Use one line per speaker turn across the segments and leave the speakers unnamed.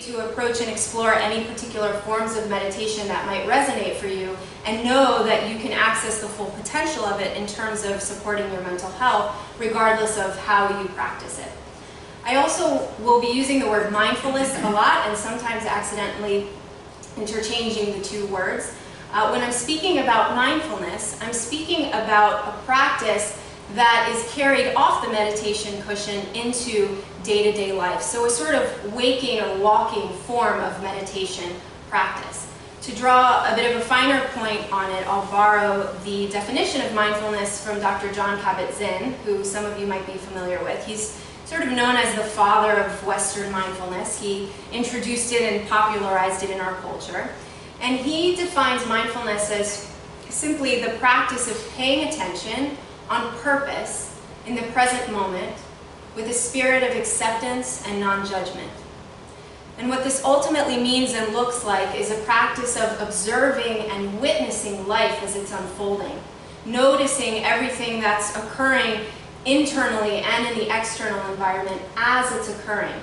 to approach and explore any particular forms of meditation that might resonate for you, and know that you can access the full potential of it in terms of supporting your mental health, regardless of how you practice it. I also will be using the word mindfulness a lot, and sometimes accidentally interchanging the two words. When I'm speaking about mindfulness, I'm speaking about a practice that is carried off the meditation cushion into day-to-day life. So a sort of waking or walking form of meditation practice. To draw a bit of a finer point on it, I'll borrow the definition of mindfulness from Dr. Jon Kabat-Zinn, who some of you might be familiar with. He's sort of known as the father of Western mindfulness. He introduced it and popularized it in our culture. And he defines mindfulness as simply the practice of paying attention on purpose in the present moment with a spirit of acceptance and non-judgment. And what this ultimately means and looks like is a practice of observing and witnessing life as it's unfolding, noticing everything that's occurring internally and in the external environment as it's occurring,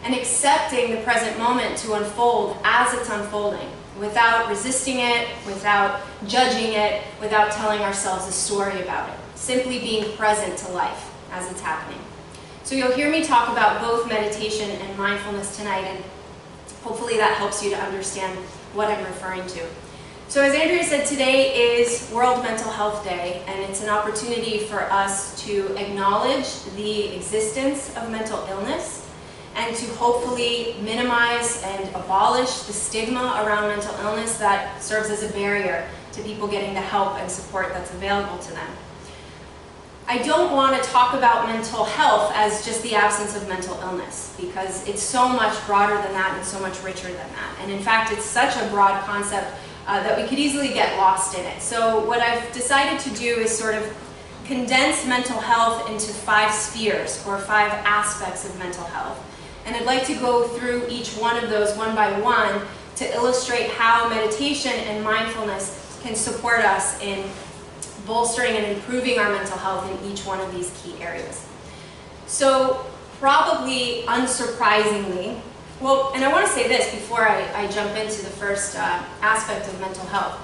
and accepting the present moment to unfold as it's unfolding, without resisting it, without judging it, without telling ourselves a story about it. Simply being present to life as it's happening. So you'll hear me talk about both meditation and mindfulness tonight, and hopefully that helps you to understand what I'm referring to. So as Andrea said, today is World Mental Health Day, and it's an opportunity for us to acknowledge the existence of mental illness and to hopefully minimize and abolish the stigma around mental illness that serves as a barrier to people getting the help and support that's available to them. I don't want to talk about mental health as just the absence of mental illness, because it's so much broader than that and so much richer than that. And in fact, it's such a broad concept that we could easily get lost in it. So what I've decided to do is sort of condense mental health into 5 spheres, or 5 aspects of mental health. And I'd like to go through each one of those one by one to illustrate how meditation and mindfulness can support us in bolstering and improving our mental health in each one of these key areas. So probably unsurprisingly, well, and I want to say this before I jump into the first aspect of mental health.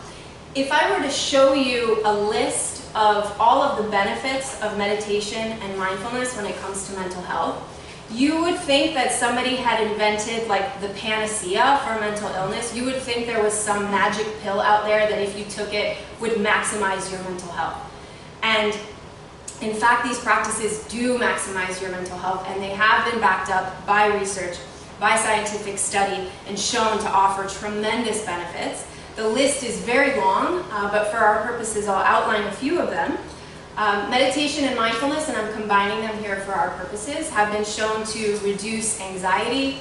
If I were to show you a list of all of the benefits of meditation and mindfulness when it comes to mental health, you would think that somebody had invented like the panacea for mental illness. You would think there was some magic pill out there that if you took it would maximize your mental health. And in fact, these practices do maximize your mental health, and they have been backed up by research, by scientific study, and shown to offer tremendous benefits. The list is very long, but for our purposes I'll outline a few of them. Meditation and mindfulness, and I'm combining them here for our purposes, have been shown to reduce anxiety,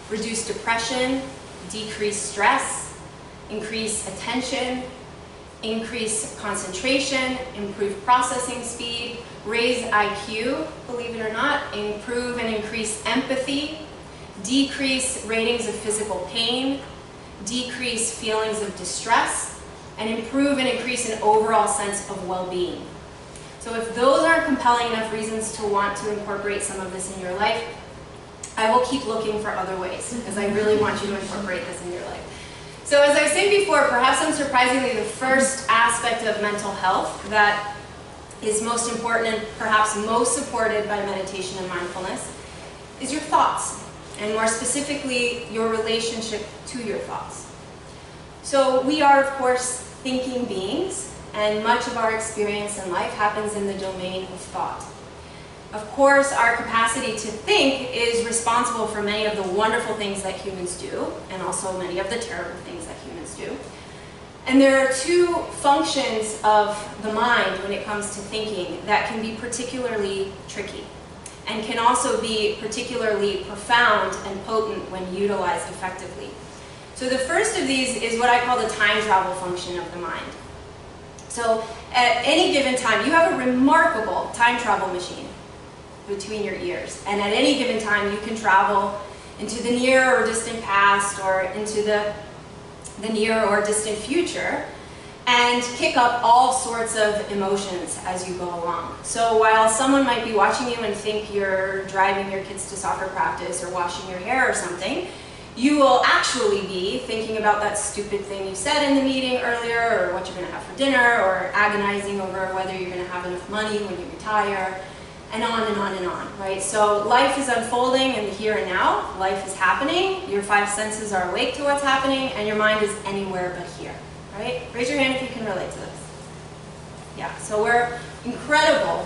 reduce depression, decrease stress, increase attention, increase concentration, improve processing speed, raise IQ, believe it or not, improve and increase empathy, decrease ratings of physical pain, decrease feelings of distress, and improve and increase an overall sense of well-being. So if those aren't compelling enough reasons to want to incorporate some of this in your life, I will keep looking for other ways, because I really want you to incorporate this in your life. So as I said before, perhaps unsurprisingly, the first aspect of mental health that is most important and perhaps most supported by meditation and mindfulness is your thoughts, and more specifically, your relationship to your thoughts. So we are, of course, thinking beings, and much of our experience in life happens in the domain of thought. Of course, our capacity to think is responsible for many of the wonderful things that humans do, and also many of the terrible things that humans do. And there are 2 functions of the mind when it comes to thinking that can be particularly tricky, and can also be particularly profound and potent when utilized effectively. So the first of these is what I call the time travel function of the mind. So at any given time, you have a remarkable time travel machine between your ears. And at any given time, you can travel into the near or distant past, or into the near or distant future, and kick up all sorts of emotions as you go along. So while someone might be watching you and think you're driving your kids to soccer practice or washing your hair or something, you will actually be thinking about that stupid thing you said in the meeting earlier, or what you're going to have for dinner, or agonizing over whether you're going to have enough money when you retire, and on and on and on, right? So life is unfolding in the here and now. Life is happening. Your five senses are awake to what's happening, and your mind is anywhere but here, right? Raise your hand if you can relate to this. Yeah, so we're incredible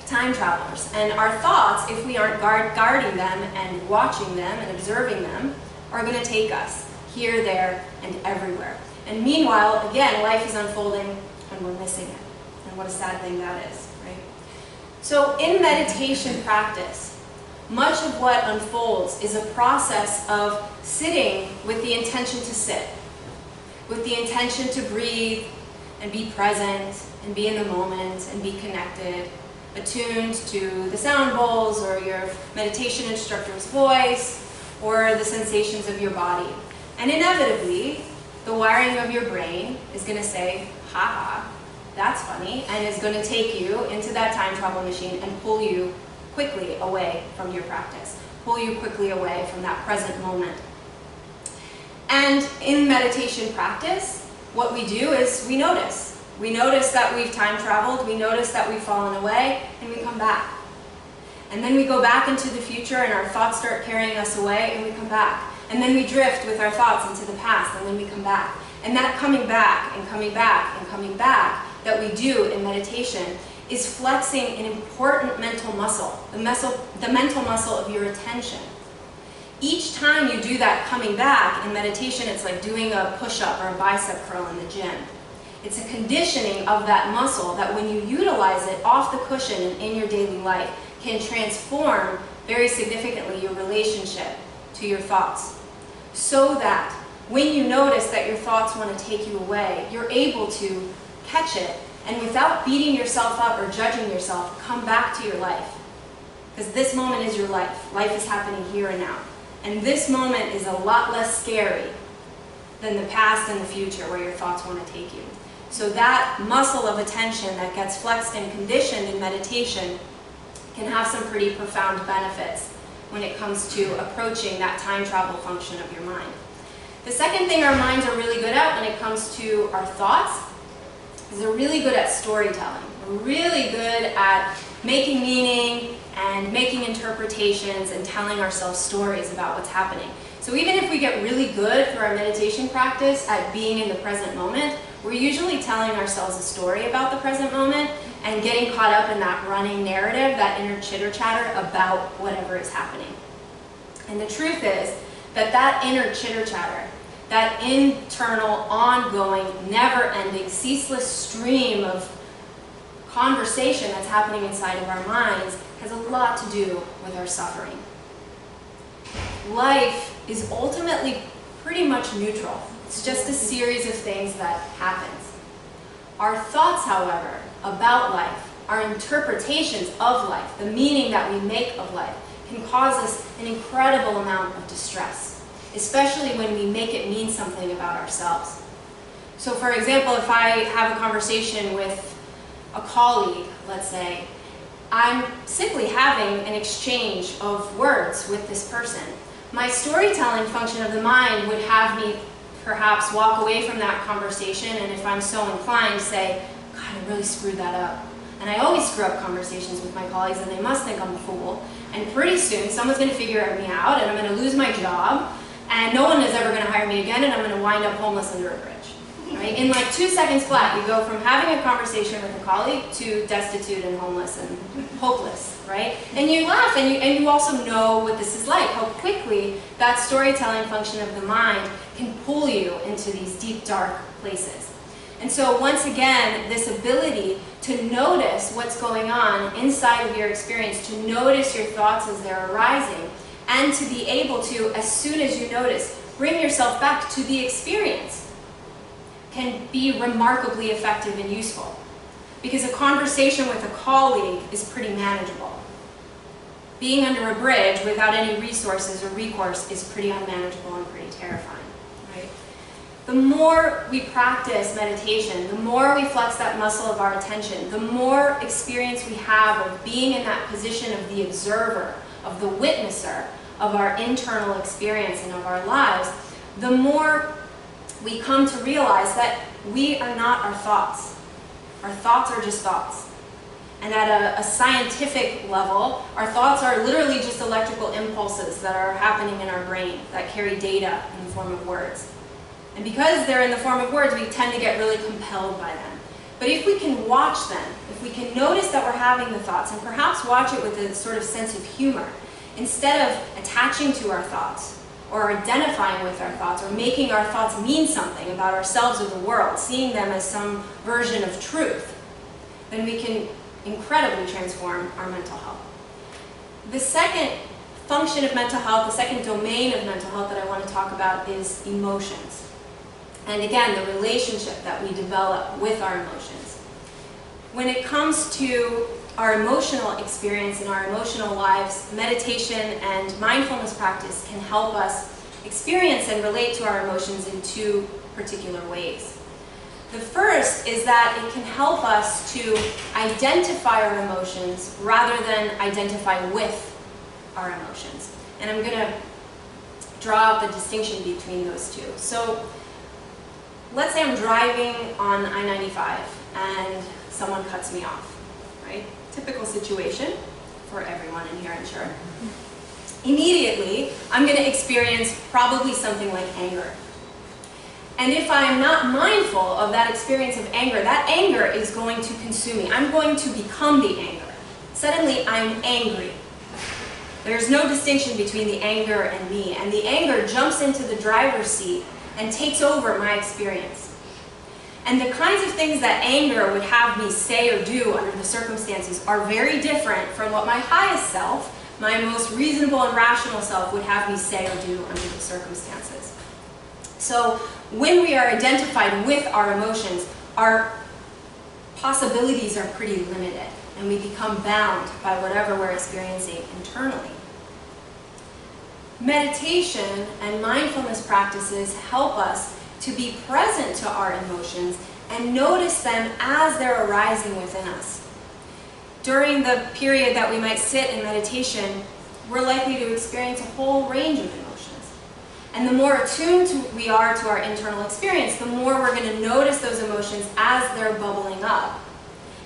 time travelers, and our thoughts, if we aren't guarding them and watching them and observing them, are going to take us here, there, and everywhere. And meanwhile, again, life is unfolding and we're missing it. And what a sad thing that is, right? So in meditation practice, much of what unfolds is a process of sitting with the intention to sit, with the intention to breathe and be present and be in the moment and be connected, attuned to the sound bowls or your meditation instructor's voice or the sensations of your body. And inevitably, the wiring of your brain is going to say, ha, that's funny, and is going to take you into that time travel machine and pull you quickly away from your practice, pull you quickly away from that present moment. And in meditation practice, what we do is we notice. We notice that we've time traveled, we notice that we've fallen away, and we come back. And then we go back into the future and our thoughts start carrying us away, and we come back. And then we drift with our thoughts into the past, and then we come back. And that coming back and coming back and coming back that we do in meditation is flexing an important mental muscle, the mental muscle of your attention. Each time you do that coming back in meditation, it's like doing a push-up or a bicep curl in the gym. It's a conditioning of that muscle that when you utilize it off the cushion and in your daily life can transform very significantly your relationship to your thoughts. So that when you notice that your thoughts want to take you away, you're able to catch it and without beating yourself up or judging yourself, come back to your life. Because this moment is your life. Life is happening here and now. And this moment is a lot less scary than the past and the future where your thoughts want to take you. So that muscle of attention that gets flexed and conditioned in meditation can have some pretty profound benefits when it comes to approaching that time travel function of your mind. The second thing our minds are really good at when it comes to our thoughts is they're really good at storytelling. They're really good at making meaning and making interpretations and telling ourselves stories about what's happening. So even if we get really good through our meditation practice at being in the present moment, we're usually telling ourselves a story about the present moment and getting caught up in that running narrative, that inner chitter-chatter about whatever is happening. And the truth is that that inner chitter-chatter, that internal, ongoing, never-ending, ceaseless stream of conversation that's happening inside of our minds has a lot to do with our suffering. Life is ultimately pretty much neutral. It's just a series of things that happens. Our thoughts, however, about life, our interpretations of life, the meaning that we make of life, can cause us an incredible amount of distress, especially when we make it mean something about ourselves. So for example, if I have a conversation with a colleague, let's say, I'm simply having an exchange of words with this person. My storytelling function of the mind would have me perhaps walk away from that conversation, and if I'm so inclined, say, God, I really screwed that up. And I always screw up conversations with my colleagues, and they must think I'm a fool. And pretty soon, someone's going to figure me out, and I'm going to lose my job, and no one is ever going to hire me again, and I'm going to wind up homeless under a bridge. Right? In like 2 seconds flat, you go from having a conversation with a colleague to destitute and homeless and hopeless, right? And you laugh, and you also know what this is like, how quickly that storytelling function of the mind can pull you into these deep, dark places. And so once again, this ability to notice what's going on inside of your experience, to notice your thoughts as they're arising, and to be able to, as soon as you notice, bring yourself back to the experience, can be remarkably effective and useful. Because a conversation with a colleague is pretty manageable. Being under a bridge without any resources or recourse is pretty unmanageable and pretty terrifying. Right? The more we practice meditation, the more we flex that muscle of our attention, the more experience we have of being in that position of the observer, of the witnesser, of our internal experience and of our lives, the more we come to realize that we are not our thoughts. Our thoughts are just thoughts. And at a scientific level, our thoughts are literally just electrical impulses that are happening in our brain that carry data in the form of words. And because they're in the form of words, we tend to get really compelled by them. But if we can watch them, if we can notice that we're having the thoughts, and perhaps watch it with a sort of sense of humor, instead of attaching to our thoughts, or identifying with our thoughts, or making our thoughts mean something about ourselves or the world, seeing them as some version of truth, then we can incredibly transform our mental health. The second function of mental health, the second domain of mental health that I want to talk about is emotions. And again, the relationship that we develop with our emotions. When it comes to our emotional experience in our emotional lives, meditation and mindfulness practice can help us experience and relate to our emotions in two particular ways. The first is that it can help us to identify our emotions rather than identify with our emotions. And I'm going to draw out the distinction between those two. So let's say I'm driving on I-95 and someone cuts me off, right? Typical situation for everyone in here, I'm sure. Immediately, I'm going to experience probably something like anger. And if I'm not mindful of that experience of anger, that anger is going to consume me. I'm going to become the anger. Suddenly, I'm angry. There's no distinction between the anger and me. And the anger jumps into the driver's seat and takes over my experience. And the kinds of things that anger would have me say or do under the circumstances are very different from what my highest self, my most reasonable and rational self, would have me say or do under the circumstances. So when we are identified with our emotions, our possibilities are pretty limited, and we become bound by whatever we're experiencing internally. Meditation and mindfulness practices help us to be present to our emotions and notice them as they're arising within us. During the period that we might sit in meditation, we're likely to experience a whole range of emotions. And the more attuned we are to our internal experience, the more we're going to notice those emotions as they're bubbling up.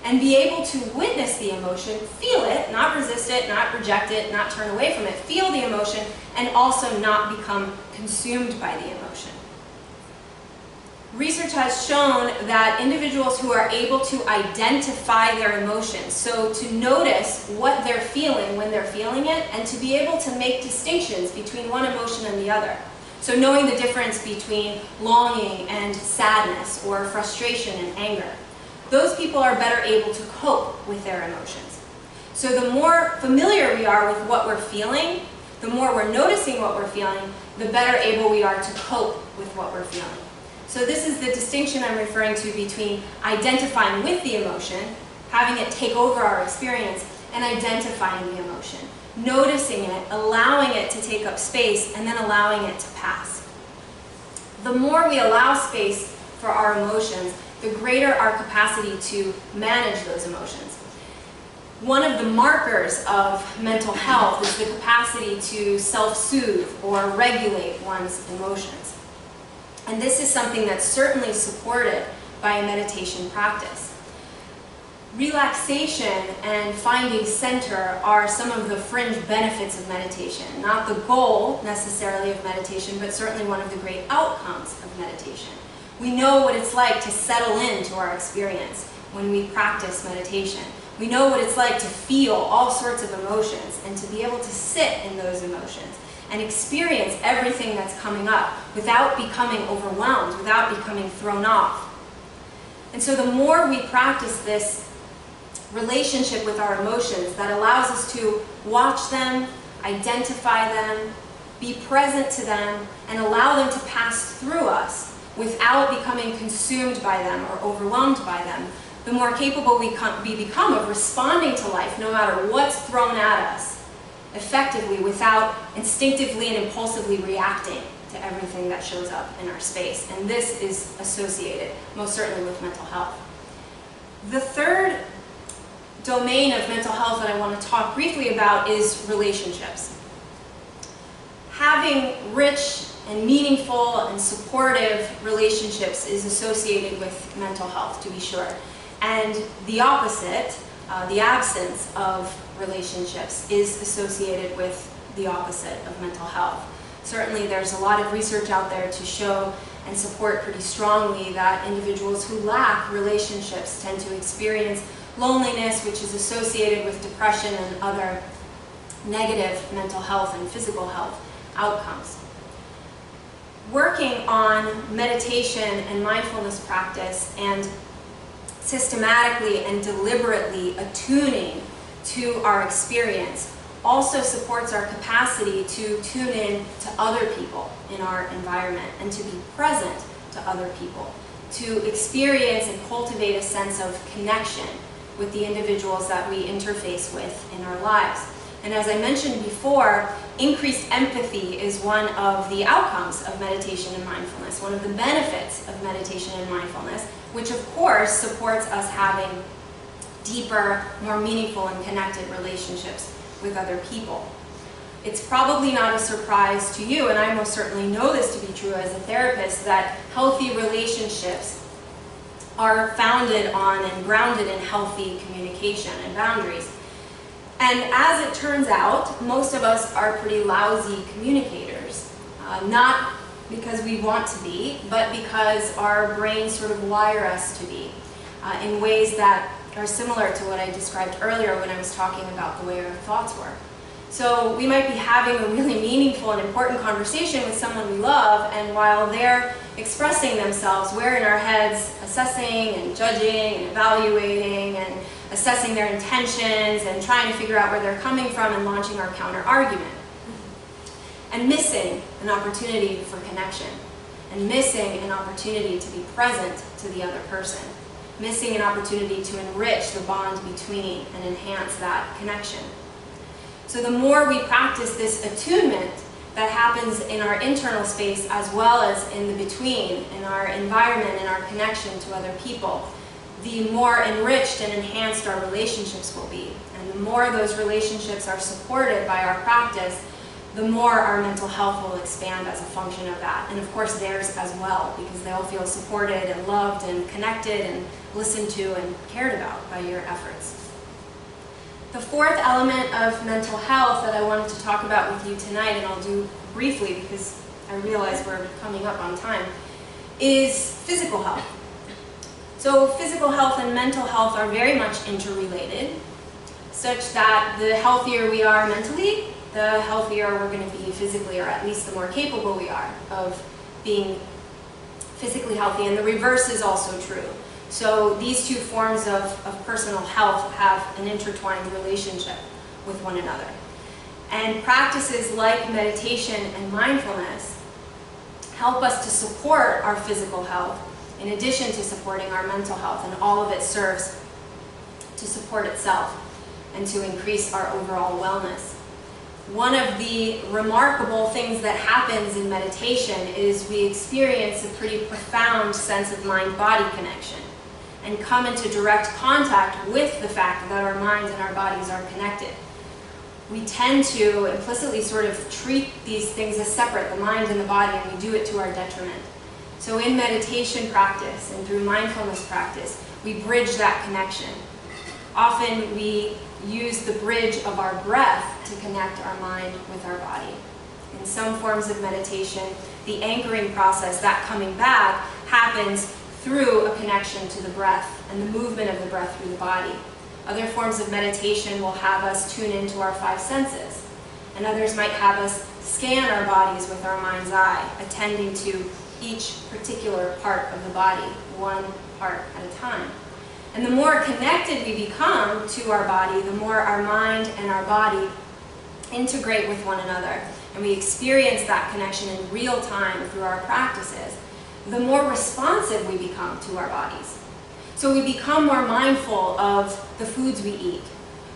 And be able to witness the emotion, feel it, not resist it, not reject it, not turn away from it, feel the emotion, and also not become consumed by the emotion. Research has shown that individuals who are able to identify their emotions, so to notice what they're feeling when they're feeling it, and to be able to make distinctions between one emotion and the other. So knowing the difference between longing and sadness, or frustration and anger. Those people are better able to cope with their emotions. So the more familiar we are with what we're feeling, the more we're noticing what we're feeling, the better able we are to cope with what we're feeling. So this is the distinction I'm referring to between identifying with the emotion, having it take over our experience, and identifying the emotion. Noticing it, allowing it to take up space, and then allowing it to pass. The more we allow space for our emotions, the greater our capacity to manage those emotions. One of the markers of mental health is the capacity to self-soothe or regulate one's emotions. And this is something that's certainly supported by a meditation practice. Relaxation and finding center are some of the fringe benefits of meditation. Not the goal necessarily of meditation, but certainly one of the great outcomes of meditation. We know what it's like to settle into our experience when we practice meditation. We know what it's like to feel all sorts of emotions and to be able to sit in those emotions and experience everything that's coming up without becoming overwhelmed, without becoming thrown off. And so the more we practice this relationship with our emotions that allows us to watch them, identify them, be present to them, and allow them to pass through us without becoming consumed by them or overwhelmed by them, the more capable we become of responding to life no matter what's thrown at us effectively without instinctively and impulsively reacting to everything that shows up in our space. And this is associated most certainly with mental health. The third domain of mental health that I want to talk briefly about is relationships. having rich and meaningful and supportive relationships is associated with mental health, to be sure. And the opposite, the absence of relationships, is associated with the opposite of mental health. Certainly there's a lot of research out there to show and support pretty strongly that individuals who lack relationships tend to experience loneliness, which is associated with depression and other negative mental health and physical health outcomes. Working on meditation and mindfulness practice and systematically and deliberately attuning to our experience also supports our capacity to tune in to other people in our environment and to be present to other people, to experience and cultivate a sense of connection with the individuals that we interface with in our lives. And as I mentioned before, increased empathy is one of the outcomes of meditation and mindfulness, one of the benefits of meditation and mindfulness, which of course supports us having deeper, more meaningful and connected relationships with other people. It's probably not a surprise to you, and I most certainly know this to be true as a therapist, that healthy relationships are founded on and grounded in healthy communication and boundaries. And as it turns out, most of us are pretty lousy communicators, not because we want to be, but because our brains sort of wire us to be in ways that are similar to what I described earlier when I was talking about the way our thoughts work. So we might be having a really meaningful and important conversation with someone we love, and while they're expressing themselves, we're in our heads assessing and judging and evaluating and assessing their intentions and trying to figure out where they're coming from and launching our counter-argument. And missing an opportunity for connection, and missing an opportunity to be present to the other person, missing an opportunity to enrich the bond between and enhance that connection. So the more we practice this attunement that happens in our internal space as well as in the between, in our environment and our connection to other people, the more enriched and enhanced our relationships will be. And the more those relationships are supported by our practice, the more our mental health will expand as a function of that. And of course theirs as well, because they'll feel supported and loved and connected and listened to and cared about by your efforts. The fourth element of mental health that I wanted to talk about with you tonight, and I'll do briefly because I realize we're coming up on time, is physical health. So physical health and mental health are very much interrelated, such that the healthier we are mentally, the healthier we're going to be physically, or at least the more capable we are of being physically healthy. And the reverse is also true. So these two forms of personal health have an intertwined relationship with one another. And practices like meditation and mindfulness help us to support our physical health in addition to supporting our mental health, and all of it serves to support itself and to increase our overall wellness. One of the remarkable things that happens in meditation is we experience a pretty profound sense of mind-body connection and come into direct contact with the fact that our minds and our bodies are connected. We tend to implicitly sort of treat these things as separate, the mind and the body, and we do it to our detriment. So in meditation practice and through mindfulness practice, we bridge that connection. Often we use the bridge of our breath to connect our mind with our body. In some forms of meditation, the anchoring process, that coming back, happens through a connection to the breath and the movement of the breath through the body. Other forms of meditation will have us tune into our five senses, and others might have us scan our bodies with our mind's eye, attending to each particular part of the body, one part at a time. And the more connected we become to our body, the more our mind and our body integrate with one another, and we experience that connection in real time through our practices, the more responsive we become to our bodies. So we become more mindful of the foods we eat.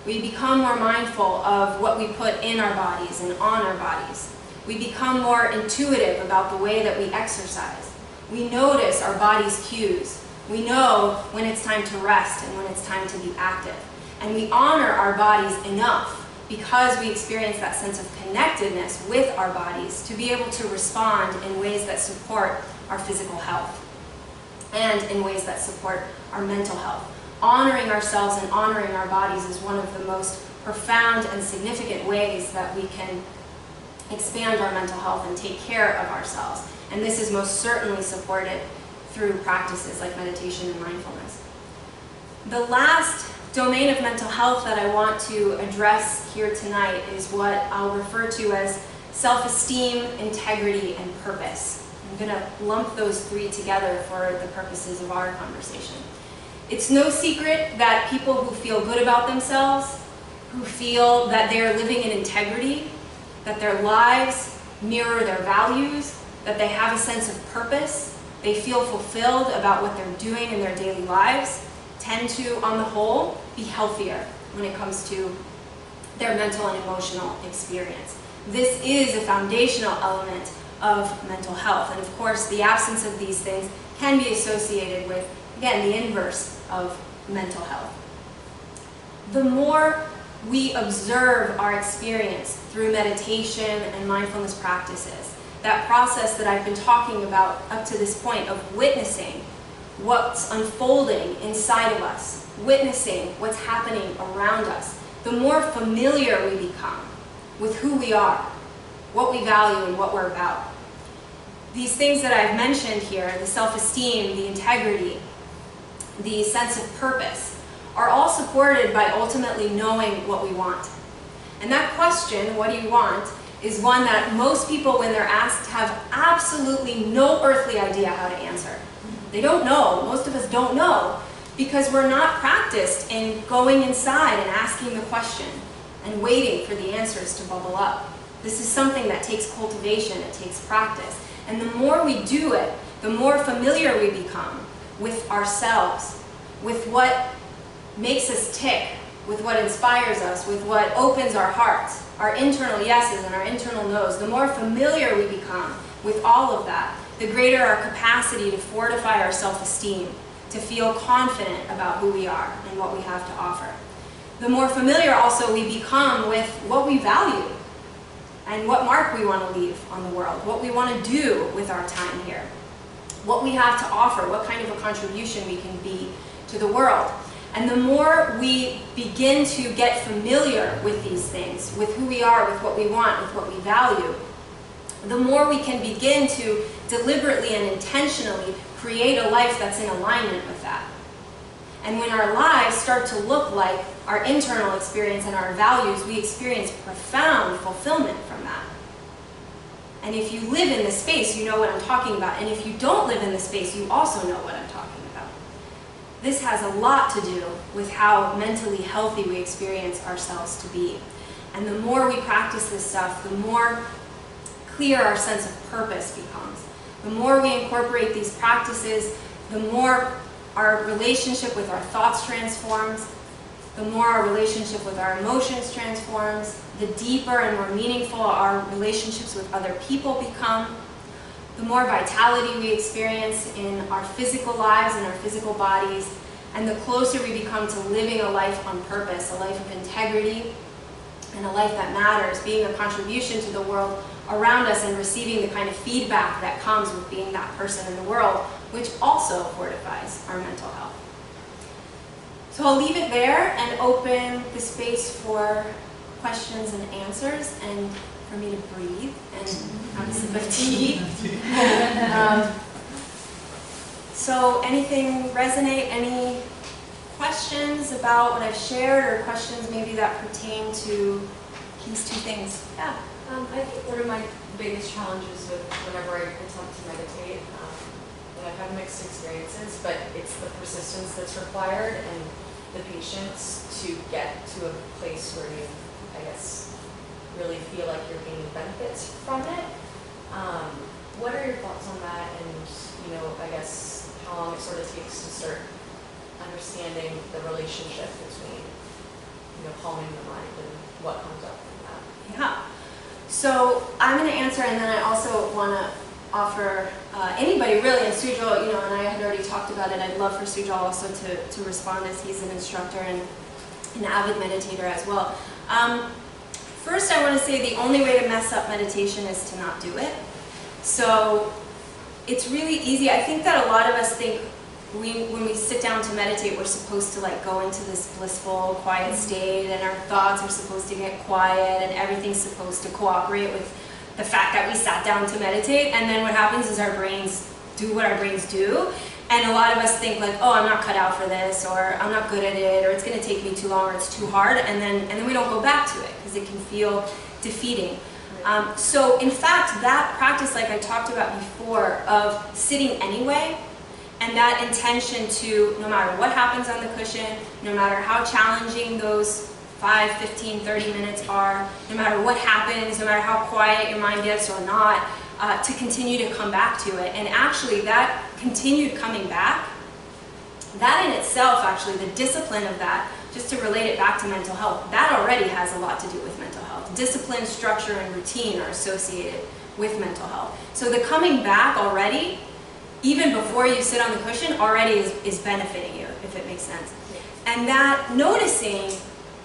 We become more mindful of what we put in our bodies and on our bodies. We become more intuitive about the way that we exercise. We notice our body's cues. We know when it's time to rest and when it's time to be active. And we honor our bodies enough because we experience that sense of connectedness with our bodies, to be able to respond in ways that support our physical health and in ways that support our mental health. Honoring ourselves and honoring our bodies is one of the most profound and significant ways that we can expand our mental health and take care of ourselves. And this is most certainly supported through practices like meditation and mindfulness. The last domain of mental health that I want to address here tonight is what I'll refer to as self-esteem, integrity, and purpose. I'm going to lump those three together for the purposes of our conversation. It's no secret that people who feel good about themselves, who feel that they are living in integrity, that their lives mirror their values, that they have a sense of purpose, they feel fulfilled about what they're doing in their daily lives, tend to, on the whole, be healthier when it comes to their mental and emotional experience. This is a foundational element of mental health, and of course the absence of these things can be associated with, again, the inverse of mental health. The more we observe our experience through meditation and mindfulness practices, that process that I've been talking about up to this point of witnessing what's unfolding inside of us, witnessing what's happening around us, the more familiar we become with who we are, what we value, and what we're about. These things that I've mentioned here, the self-esteem, the integrity, the sense of purpose, are all supported by ultimately knowing what we want. And that question, what do you want, is one that most people, when they're asked, have absolutely no earthly idea how to answer. They don't know. Most of us don't know because we're not practiced in going inside and asking the question and waiting for the answers to bubble up. This is something that takes cultivation, it takes practice. And the more we do it, the more familiar we become with ourselves, with what makes us tick, with what inspires us, with what opens our hearts, our internal yeses and our internal no's. The more familiar we become with all of that, the greater our capacity to fortify our self-esteem, to feel confident about who we are and what we have to offer. The more familiar also we become with what we value and what mark we want to leave on the world, what we want to do with our time here, what we have to offer, what kind of a contribution we can be to the world. And the more we begin to get familiar with these things, with who we are, with what we want, with what we value, the more we can begin to deliberately and intentionally create a life that's in alignment with that. And when our lives start to look like our internal experience and our values, we experience profound fulfillment from that. And if you live in this space, you know what I'm talking about. And if you don't live in this space, you also know what I'm talking about. This has a lot to do with how mentally healthy we experience ourselves to be. And the more we practice this stuff, the more clear our sense of purpose becomes. The more we incorporate these practices, the more our relationship with our thoughts transforms, the more our relationship with our emotions transforms, the deeper and more meaningful our relationships with other people become, the more vitality we experience in our physical lives and our physical bodies, and the closer we become to living a life on purpose, a life of integrity, and a life that matters, being a contribution to the world around us and receiving the kind of feedback that comes with being that person in the world, which also fortifies our mental health. So I'll leave it there and open the space for questions and answers, and for me to breathe and have a sip of tea. So anything resonate? Any questions about what I've shared, or questions maybe that pertain to these two things? Yeah.
I think one of my biggest challenges with whenever I attempt to meditate, and I've had mixed experiences, but it's the persistence that's required and the patience to get to a place where you, I guess, really feel like you're gaining benefits from it. What are your thoughts on that, and I guess how long it sort of takes to start understanding the relationship between calming the mind and what comes up from that?
Yeah. So I'm going to answer, and then I also want to offer anybody really, and Sujal, and I had already talked about it. I'd love for Sujal also to respond, as he's an instructor and an avid meditator as well. First, I want to say the only way to mess up meditation is to not do it. So it's really easy. I think that a lot of us think when we sit down to meditate, we're supposed to like go into this blissful, quiet state, and our thoughts are supposed to get quiet, and everything's supposed to cooperate with the fact that we sat down to meditate. And then what happens is our brains do what our brains do. And a lot of us think like, oh, I'm not cut out for this, or I'm not good at it, or it's going to take me too long, or it's too hard, and then we don't go back to it because it can feel defeating. So in fact, that practice, like I talked about before, of sitting anyway, and that intention to, no matter what happens on the cushion, no matter how challenging those 5, 15, 30 minutes are, no matter what happens, no matter how quiet your mind gets or not, to continue to come back to it. And actually that continued coming back, that in itself, actually, the discipline of that, just to relate it back to mental health, that already has a lot to do with mental health. Discipline, structure, and routine are associated with mental health. So the coming back already, even before you sit on the cushion, already is benefiting you, if it makes sense. And that noticing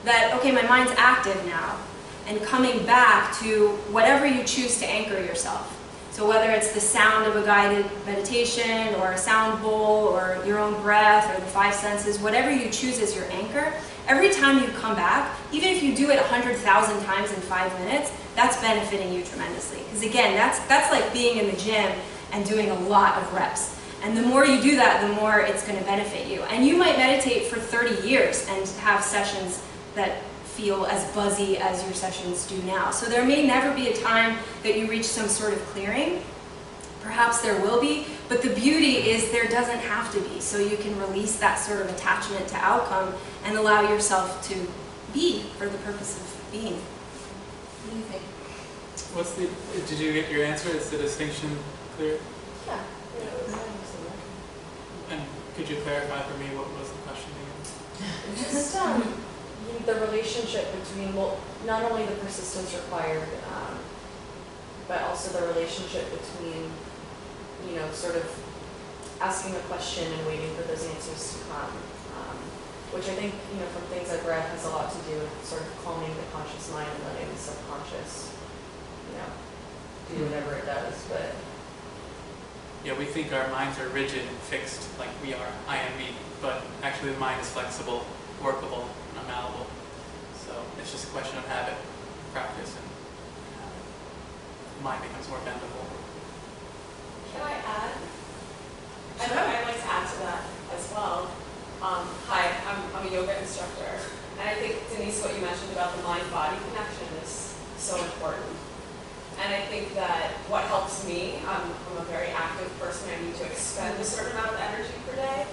that, okay, my mind's active now, and coming back to whatever you choose to anchor yourself. So whether it's the sound of a guided meditation, or a sound bowl, or your own breath, or the 5 senses, whatever you choose as your anchor, every time you come back, even if you do it 100,000 times in 5 minutes, that's benefiting you tremendously. Because again, that's like being in the gym and doing a lot of reps. And the more you do that, the more it's going to benefit you. And you might meditate for 30 years and have sessions that feel as buzzy as your sessions do now. So there may never be a time that you reach some sort of clearing. Perhaps there will be, but the beauty is there doesn't have to be. So you can release that sort of attachment to outcome and allow yourself to be for the purpose of being. What do you think?
Did you get your answer? Is the distinction clear?
Yeah.
And could you clarify for me what was the question again?
Just the relationship between, well, not only the persistence required, but also the relationship between, sort of asking a question and waiting for those answers to come, which I think, from things I've read has a lot to do with sort of calming the conscious mind and letting the subconscious, do whatever it does, but...
Yeah, we think our minds are rigid and fixed, like we are, I am me, but actually the mind is flexible, workable, and malleable. So it's just a question of habit, practice, and the mind becomes more bendable.
Can I add? I'd like to add to that as well. Hi, I'm a yoga instructor, and I think, Denise, what you mentioned about the mind-body connection is so important. And I think that what helps me, I'm a very active person, I need to expend a certain amount of energy per day.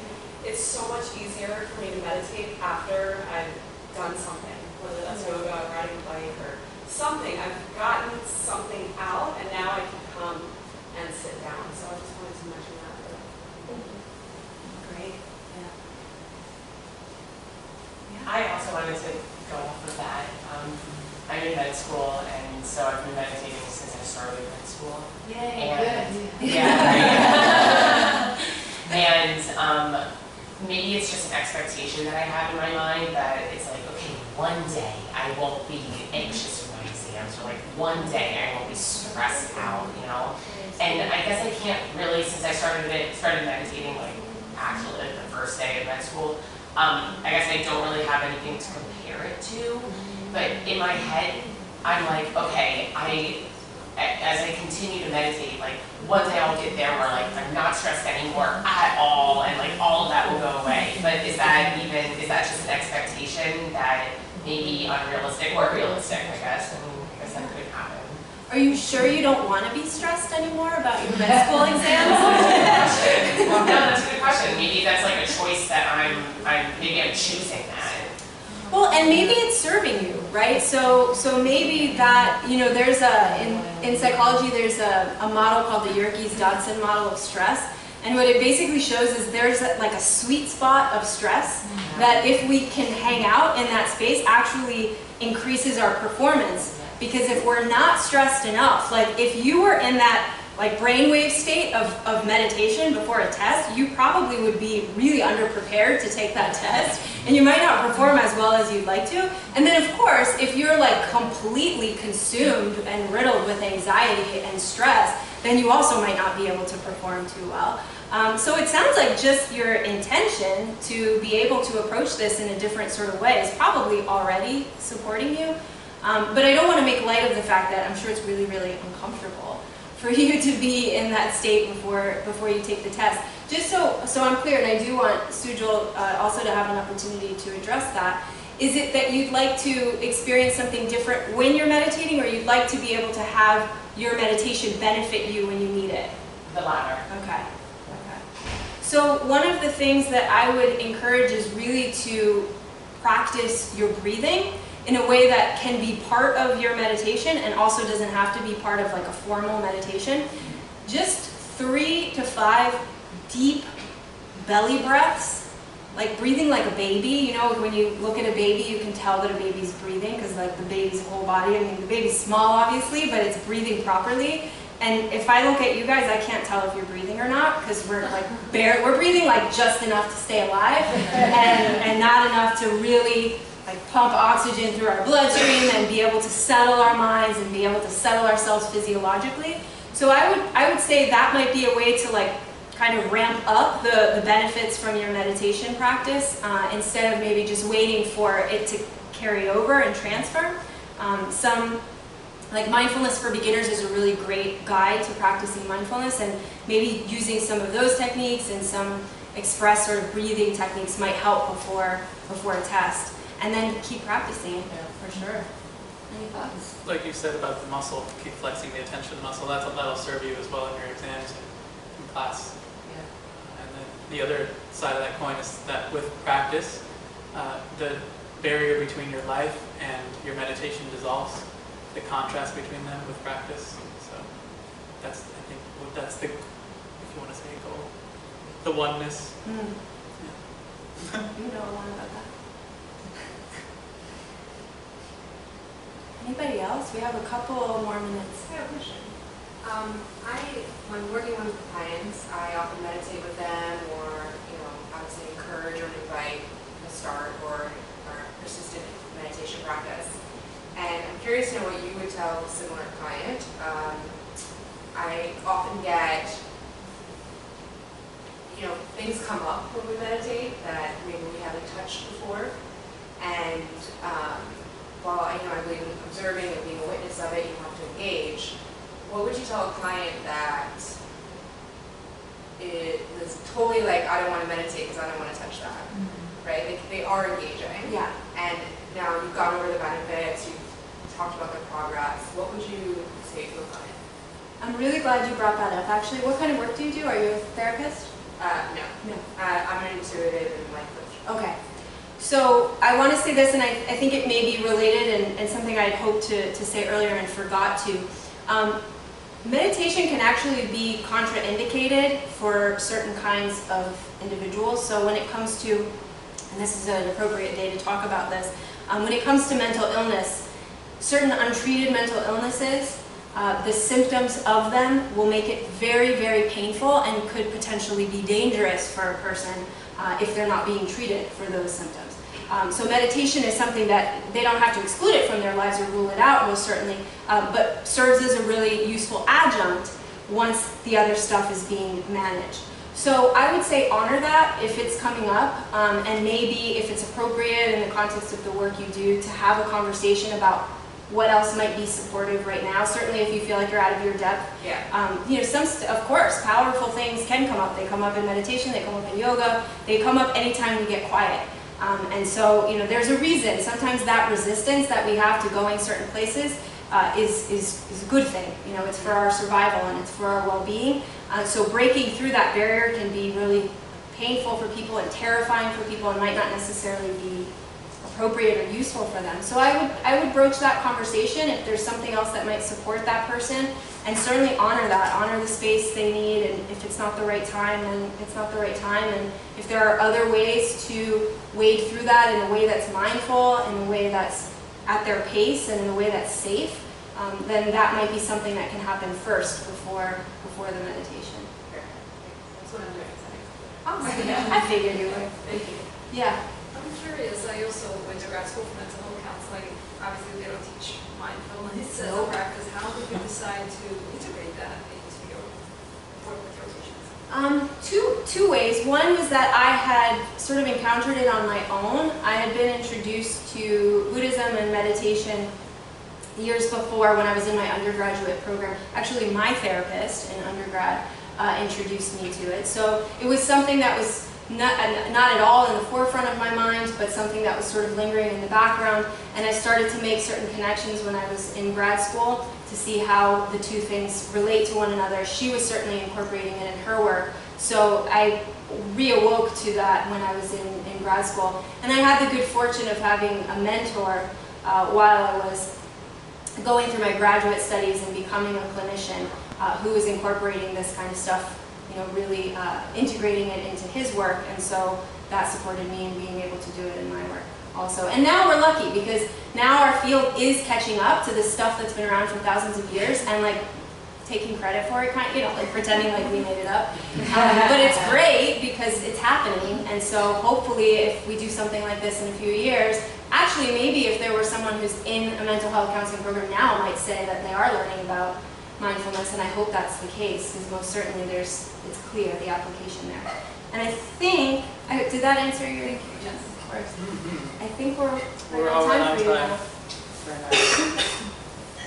It's so much easier for me to meditate after I've done something, whether that's yoga, riding a bike, or something. I've gotten something out, and now I can come and sit down. So I just wanted to mention that.
Great. Yeah.
I also wanted to go off of that. I'm in med school, and so I've been meditating since I started med school.
Yay,
good. Yeah. And maybe it's just an expectation that I have in my mind that it's like, okay, one day I won't be anxious for my exams, or like one day I won't be stressed out, And I guess I can't really, since I started meditating like actually the first day of med school, I guess I don't really have anything to compare it to. But in my head, I'm like, okay, as I continue to meditate, like one day I'll get there where like I'm not stressed anymore at all, and like all of that will go away. But is that just an expectation that may be unrealistic or realistic, I guess? I mean, I guess that could happen.
Are you sure you don't want to be stressed anymore about your med school exams?
No, that's a good question. Maybe that's like a choice that maybe I'm choosing that.
Well, and maybe it's serving you, right? So maybe that, there's in psychology, there's a model called the Yerkes-Dodson model of stress. And what it basically shows is there's like a sweet spot of stress that if we can hang out in that space actually increases our performance. Because if we're not stressed enough, like if you were in that like brainwave state of meditation before a test, you probably would be really underprepared to take that test, and you might not perform as well as you'd like to. And then of course, if you're like completely consumed and riddled with anxiety and stress, then you also might not be able to perform too well. So it sounds like just your intention to be able to approach this in a different sort of way is probably already supporting you. But I don't want to make light of the fact that I'm sure it's really, really uncomfortable for you to be in that state before you take the test. Just so I'm clear, and I do want Sujal also to have an opportunity to address that, is it that you'd like to experience something different when you're meditating, or you'd like to be able to have your meditation benefit you when you need it?
The latter.
Okay. So one of the things that I would encourage is really to practice your breathing in a way that can be part of your meditation and also doesn't have to be part of like a formal meditation. Just 3 to 5 deep belly breaths, like breathing like a baby. You know, when you look at a baby, you can tell that a baby's breathing because like the baby's whole body, I mean the baby's small obviously, but it's breathing properly. And if I look at you guys, I can't tell if you're breathing or not, because we're like we're breathing like just enough to stay alive and not enough to really like pump oxygen through our bloodstream and be able to settle our minds and be able to settle ourselves physiologically. So I would say that might be a way to like kind of ramp up the benefits from your meditation practice instead of maybe just waiting for it to carry over and transfer. Like Mindfulness for Beginners is a really great guide to practicing mindfulness, and maybe using some of those techniques and some express sort of breathing techniques might help before a test. And then keep practicing, for sure. Any thoughts?
Like you said about the muscle, keep flexing the attention muscle. That'll serve you as well in your exams and in class.
Yeah.
And then the other side of that coin is that with practice, the barrier between your life and your meditation dissolves. The contrast between them with practice. So that's, I think, that's the, if you want to say a goal, the oneness.
Mm.
Yeah.
You know a lot about that. Anybody else? We have a couple more minutes.
I have a question. When working with clients, I often meditate with them, or I would say encourage or invite a start or persistent meditation practice. And I'm curious to know what you would tell a similar client. I often get, things come up when we meditate that maybe we haven't touched before. And while I believe in observing and being a witness of it, you have to engage. What would you tell a client that is totally like, I don't want to meditate because I don't want to touch that, right? They are engaging.
Yeah.
And now you've gone over the benefits, you've talked about their progress. What would you say to a client?
I'm really glad you brought that up. Actually, what kind of work do you do? Are you a therapist?
No. I'm an intuitive and life coach.
Okay. So I want to say this, and I think it may be related and something I'd hoped to say earlier and forgot to. Meditation can actually be contraindicated for certain kinds of individuals. So when it comes to, and this is an appropriate day to talk about this, when it comes to mental illness, certain untreated mental illnesses, the symptoms of them will make it very, very painful and could potentially be dangerous for a person if they're not being treated for those symptoms. So meditation is something that they don't have to exclude it from their lives or rule it out, most certainly, but serves as a really useful adjunct once the other stuff is being managed. So I would say honor that if it's coming up, and maybe if it's appropriate in the context of the work you do to have a conversation about what else might be supportive right now. Certainly if you feel like you're out of your depth.
Yeah.
Of course, powerful things can come up. They come up in meditation, they come up in yoga, they come up anytime we get quiet. And so, there's a reason. Sometimes that resistance that we have to going certain places is a good thing. It's for our survival and it's for our well-being. So breaking through that barrier can be really painful for people and terrifying for people and might not necessarily be appropriate or useful for them. So I would broach that conversation if there's something else that might support that person, and certainly honor that, honor the space they need, and if it's not the right time, then it's not the right time, and if there are other ways to wade through that in a way that's mindful, in a way that's at their pace, and in a way that's safe, then that might be something that can happen first before the meditation.
That's what I'm doing.
Awesome. I figured you would.
Thank you.
Yeah.
I'm curious, I also went to grad school for mental health counseling. Obviously, they don't teach mindfulness as a practice. How did you decide to integrate that into your work with your patients?
Two ways. One was that I had sort of encountered it on my own. I had been introduced to Buddhism and meditation years before when I was in my undergraduate program. Actually, my therapist in undergrad introduced me to it. So it was something that was not at all in the forefront of my mind, but something that was sort of lingering in the background. And I started to make certain connections when I was in grad school to see how the two things relate to one another. She was certainly incorporating it in her work. So I reawoke to that when I was in grad school. And I had the good fortune of having a mentor while I was going through my graduate studies and becoming a clinician who was incorporating this kind of stuff, really integrating it into his work, and so that supported me in being able to do it in my work also. And now we're lucky because now our field is catching up to this stuff that's been around for thousands of years and like taking credit for it, like pretending like we made it up. But it's great because it's happening, and so hopefully if we do something like this in a few years, actually maybe if there were someone who's in a mental health counseling program now might say that they are learning about mindfulness, and I hope that's the case, because most certainly it's clear, the application there. And I think, did that answer your question? Yes, of course. I think we're
all
on
on
time for you
time.
now.
Very nice.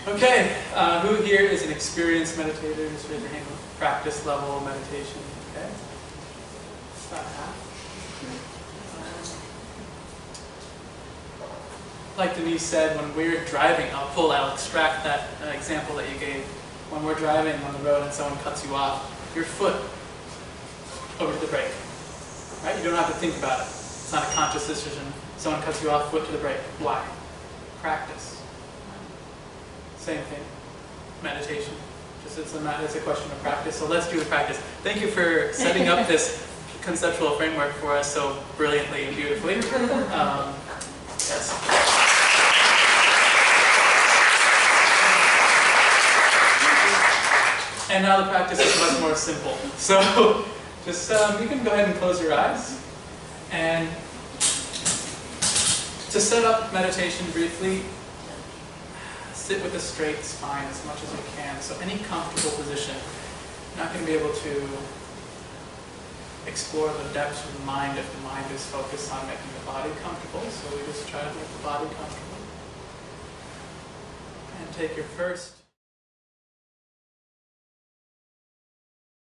Okay, who here is an experienced meditator? Just raise your hand. Practice level meditation. Okay. About half. Like Denise said, when we're driving, I'll extract that example that you gave. When we're driving on the road and someone cuts you off, your foot over to the brake, right? You don't have to think about it. It's not a conscious decision. Someone cuts you off, foot to the brake. Why? Practice. Same thing. Meditation. Just it's a question of practice. So let's do the practice. Thank you for setting up this conceptual framework for us so brilliantly and beautifully. Yes. And now the practice is much more simple. So just you can go ahead and close your eyes. And to set up meditation briefly, sit with a straight spine as much as you can. So any comfortable position. You're not going to be able to explore the depths of the mind if the mind is focused on making the body comfortable. So we just try to make the body comfortable. And take your first